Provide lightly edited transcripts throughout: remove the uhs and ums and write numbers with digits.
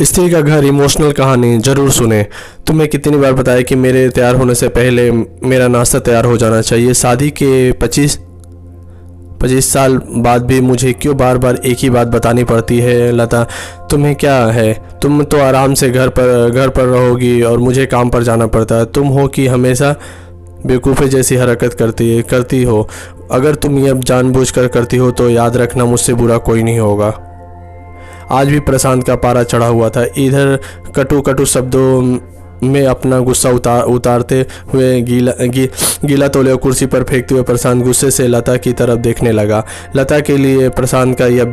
स्त्री का घर इमोशनल कहानी ज़रूर सुने। तुम्हें कितनी बार बताया कि मेरे तैयार होने से पहले मेरा नाश्ता तैयार हो जाना चाहिए। शादी के 25 साल बाद भी मुझे क्यों बार बार एक ही बात बतानी पड़ती है। लता, तुम्हें क्या है? तुम तो आराम से घर पर रहोगी और मुझे काम पर जाना पड़ता है। तुम हो कि हमेशा बेवकूफ़ी जैसी हरकत करती हो। अगर तुम ये जानबूझकर करती हो तो याद रखना, मुझसे बुरा कोई नहीं होगा। आज भी प्रशांत का पारा चढ़ा हुआ था। इधर कटु शब्दों में अपना गुस्सा उतारते हुए गीला तौलिया कुर्सी पर फेंकते हुए प्रशांत गुस्से से लता की तरफ देखने लगा। लता के लिए प्रशांत का यह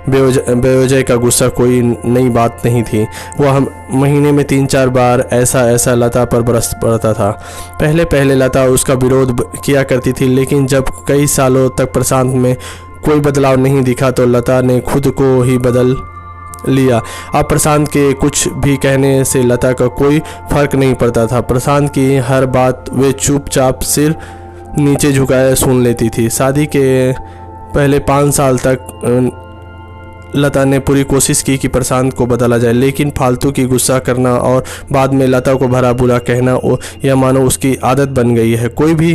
बेवजह का गुस्सा कोई नई बात नहीं थी। वह महीने में 3-4 बार ऐसा लता पर बरस पड़ता था। पहले लता उसका विरोध किया करती थी, लेकिन जब कई सालों तक प्रशांत में कोई बदलाव नहीं दिखा तो लता ने खुद को ही बदल लिया। अब प्रशांत के कुछ भी कहने से लता का कोई फर्क नहीं पड़ता था। प्रशांत की हर बात वे चुपचाप सिर नीचे झुकाए सुन लेती थी। शादी के पहले 5 साल तक लता ने पूरी कोशिश की कि प्रशांत को बदला जाए, लेकिन फालतू की गुस्सा करना और बाद में लता को भला बुरा कहना यह मानो उसकी आदत बन गई है। कोई भी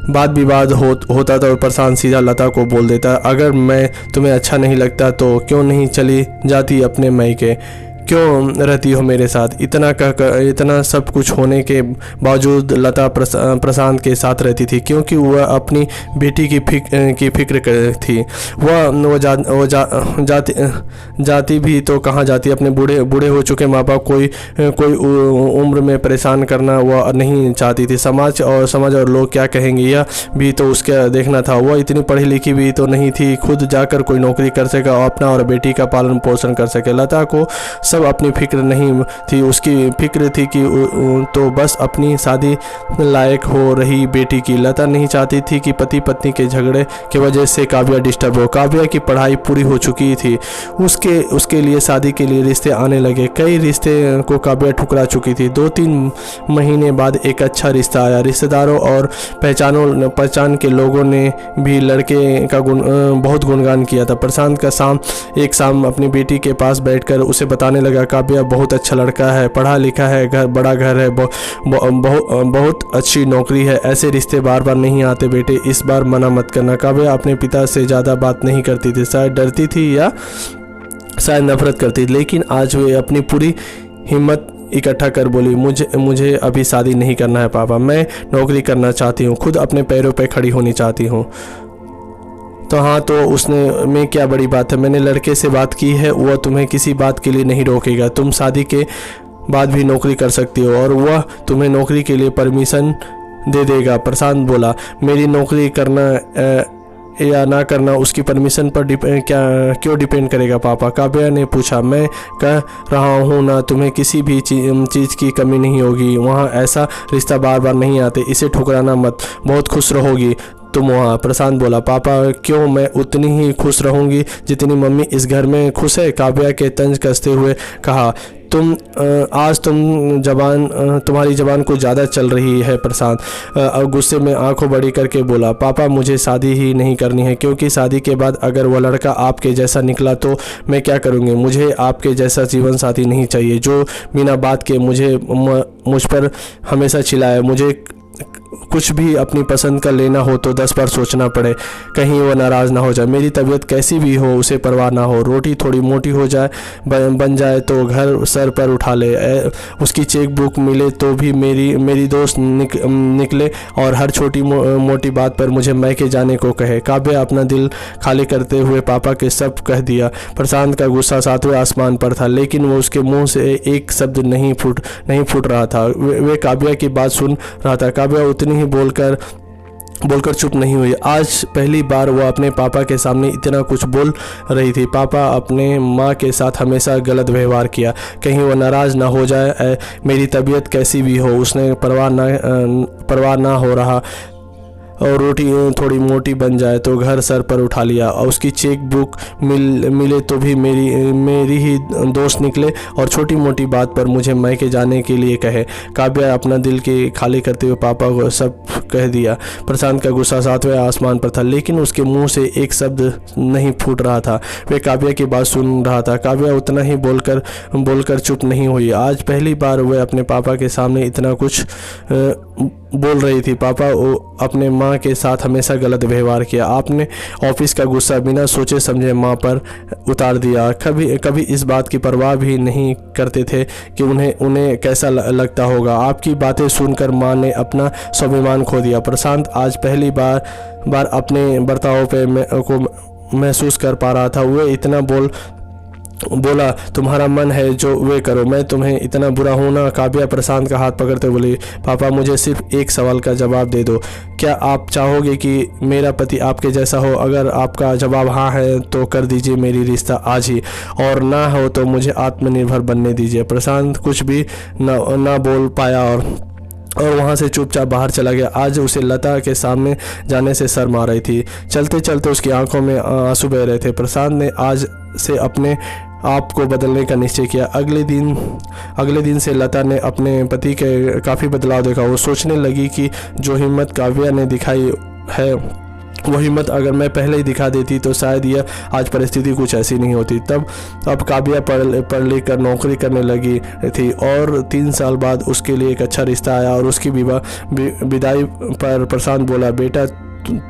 वाद विवाद होता था और प्रशांत सीधा लता को बोल देता, अगर मैं तुम्हें अच्छा नहीं लगता तो क्यों नहीं चली जाती अपने मायके, क्यों रहती हो मेरे साथ। इतना सब कुछ होने के बावजूद लता प्रशांत के साथ रहती थी, क्योंकि वह अपनी बेटी की फिक्र थी। वह जाती भी तो कहाँ जाती। अपने बूढ़े हो चुके माँ बाप कोई उम्र में परेशान करना वह नहीं चाहती थी। समाज और लोग क्या कहेंगे यह भी तो उसका देखना था। वह इतनी पढ़ी लिखी भी तो नहीं थी खुद जाकर कोई नौकरी कर सके और अपना और बेटी का पालन पोषण कर सके। लता को सब अपनी फिक्र नहीं थी, उसकी फिक्र थी कि तो बस अपनी शादी लायक हो रही बेटी की। लता नहीं चाहती थी कि पति पत्नी के झगड़े की वजह से काव्या डिस्टर्ब हो। काव्या की पढ़ाई पूरी हो चुकी थी, उसके लिए शादी के लिए रिश्ते आने लगे। कई रिश्ते को काव्या ठुकरा चुकी थी। 2-3 महीने बाद एक अच्छा रिश्ता आया। रिश्तेदारों और पहचान के लोगों ने भी लड़के का बहुत गुणगान किया था। प्रशांत का एक शाम अपनी बेटी के पास बैठकर उसे बताने लगा, काव्या बहुत अच्छा लड़का है, पढ़ा लिखा है, बड़ा घर है, बहुत अच्छी नौकरी है। ऐसे रिश्ते बार बार नहीं आते बेटे, इस बार मना मत करना। काव्या अपने पिता से ज़्यादा बात नहीं करती थी, शायद डरती थी या शायद नफरत करती थी, लेकिन आज वे अपनी पूरी हिम्मत इकट्ठा कर बोली, मुझे अभी शादी नहीं करना है पापा, मैं नौकरी करना चाहती हूँ, खुद अपने पैरों पर खड़ी होनी चाहती हूँ। तो हाँ, तो उसने में क्या बड़ी बात है, मैंने लड़के से बात की है, वह तुम्हें किसी बात के लिए नहीं रोकेगा। तुम शादी के बाद भी नौकरी कर सकती हो और वह तुम्हें नौकरी के लिए परमिशन दे देगा। प्रशांत बोला, मेरी नौकरी करना या ना करना उसकी परमिशन पर क्यों डिपेंड करेगा पापा? काव्या ने पूछा। मैं कह रहा हूँ ना, तुम्हें किसी भी चीज़ की कमी नहीं होगी। वहाँ ऐसा रिश्ता बार बार नहीं आते, इसे ठुकराना मत, बहुत खुश रहोगी तुम वहाँ। प्रशांत बोला, पापा क्यों, मैं उतनी ही खुश रहूँगी जितनी मम्मी इस घर में खुश है। काव्या के तंज कसते हुए कहा, तुम्हारी जबान कुछ ज़्यादा चल रही है। प्रशांत गुस्से में आंखों बड़ी करके बोला, पापा मुझे शादी ही नहीं करनी है, क्योंकि शादी के बाद अगर वह लड़का आपके जैसा निकला तो मैं क्या करूँगी। मुझे आपके जैसा जीवन साथी नहीं चाहिए जो बिना बात के मुझ पर हमेशा चिल्लाए। मुझे कुछ भी अपनी पसंद का लेना हो तो 10 बार सोचना पड़े, कहीं वो नाराज़ ना हो जाए। मेरी तबीयत कैसी भी हो उसे परवाह ना हो, रोटी थोड़ी मोटी हो जाए बन जाए तो घर सर पर उठा ले, उसकी चेक बुक मिले तो भी मेरी दोस्त निकले और हर छोटी मोटी बात पर मुझे मैके जाने को कहे। काव्या अपना दिल खाली करते हुए पापा के सब कह दिया। प्रशांत का गुस्सा 7वें आसमान पर था, लेकिन वो उसके मुंह से एक शब्द नहीं फूट रहा था। वे काव्या की बात सुन रहा था। काव्या उतनी ही बोलकर चुप नहीं हुई। आज पहली बार वो अपने पापा के सामने इतना कुछ बोल रही थी। पापा अपने माँ के साथ हमेशा गलत व्यवहार किया, कहीं वो नाराज़ ना हो जाए। मेरी तबीयत कैसी भी हो उसने परवाह ना हो रहा और रोटी थोड़ी मोटी बन जाए तो घर सर पर उठा लिया, और उसकी चेक बुक मिले तो भी मेरी ही दोस्त निकले और छोटी मोटी बात पर मुझे मैके जाने के लिए कहे। काव्या अपना दिल के खाली करते हुए पापा को सब कह दिया। प्रशांत का गुस्सा सातवें आसमान पर था, लेकिन उसके मुंह से एक शब्द नहीं फूट रहा था। वे काव्या की बात सुन रहा था। काव्या उतना ही बोलकर चुप नहीं हुई। आज पहली बार वह अपने पापा के सामने इतना कुछ बोल रही थी। पापा, अपने माँ के साथ हमेशा गलत व्यवहार किया। आपने ऑफिस का गुस्सा बिना सोचे समझे माँ पर उतार दिया। कभी इस बात की परवाह भी नहीं करते थे कि उन्हें कैसा लगता होगा। आपकी बातें सुनकर माँ ने अपना स्वाभिमान खो दिया। प्रशांत आज पहली बार अपने बर्ताव को महसूस कर पा रहा था। वह इतना बोला, तुम्हारा मन है जो वे करो, मैं तुम्हें इतना बुरा हूं ना? काव्या प्रशांत का हाथ पकड़ते बोली, पापा मुझे सिर्फ एक सवाल का जवाब दे दो। क्या आप चाहोगे कि मेरा पति आपके जैसा हो? अगर आपका जवाब हाँ है तो कर दीजिए मेरी रिश्ता आज ही, और ना हो तो मुझे आत्मनिर्भर बनने दीजिए। प्रशांत कुछ भी ना बोल पाया और वहाँ से चुपचाप बाहर चला गया। आज उसे लता के सामने जाने से शर्म आ रही थी। चलते चलते उसकी आंखों में आंसू बह रहे थे। प्रशांत ने आज से अपने आप को बदलने का निश्चय किया। अगले दिन से लता ने अपने पति के काफ़ी बदलाव देखा। वो सोचने लगी कि जो हिम्मत काव्या ने दिखाई है, वो हिम्मत अगर मैं पहले ही दिखा देती तो शायद यह आज परिस्थिति कुछ ऐसी नहीं होती। अब काव्या पढ़ लिख कर नौकरी करने लगी थी और 3 साल बाद उसके लिए एक अच्छा रिश्ता आया। और उसकी विदाई पर प्रशांत बोला, बेटा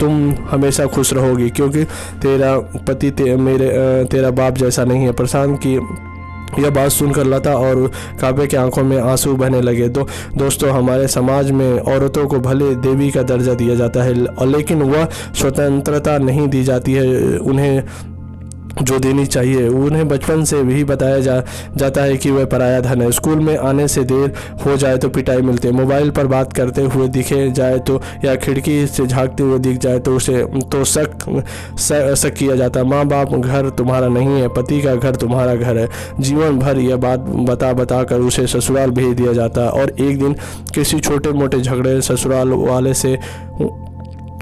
तुम हमेशा खुश रहोगी, क्योंकि तेरा पति तेरा बाप जैसा नहीं है। प्रशांत की यह बात सुनकर लता और काव्या की आंखों में आंसू बहने लगे। दोस्तों, हमारे समाज में औरतों को भले देवी का दर्जा दिया जाता है, लेकिन वह स्वतंत्रता नहीं दी जाती है उन्हें जो देनी चाहिए। उन्हें बचपन से भी बताया जाता है कि वह पराया धन है। स्कूल में आने से देर हो जाए तो पिटाई मिलती है। मोबाइल पर बात करते हुए दिखे जाए तो, या खिड़की से झांकते हुए दिख जाए तो उसे तो शक किया जाता है। माँ बाप घर तुम्हारा नहीं है, पति का घर तुम्हारा घर है। जीवन भर यह बात बता कर उसे ससुराल भेज दिया जाता है, और एक दिन किसी छोटे मोटे झगड़े ससुराल वाले से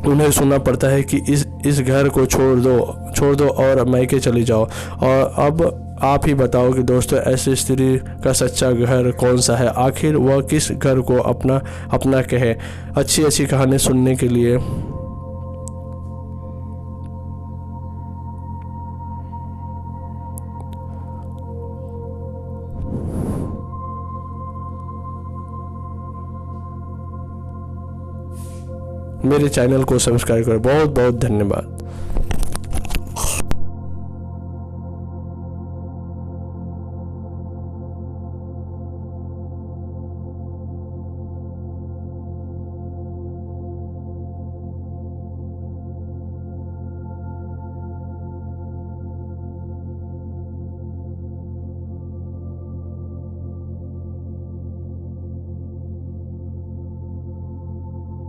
उन्हें सुनना पड़ता है कि इस घर को छोड़ दो और मैके चली जाओ। और अब आप ही बताओ कि दोस्तों, ऐसी स्त्री का सच्चा घर कौन सा है? आखिर वह किस घर को अपना कहे? अच्छी कहानी सुनने के लिए मेरे चैनल को सब्सक्राइब करें। बहुत बहुत धन्यवाद।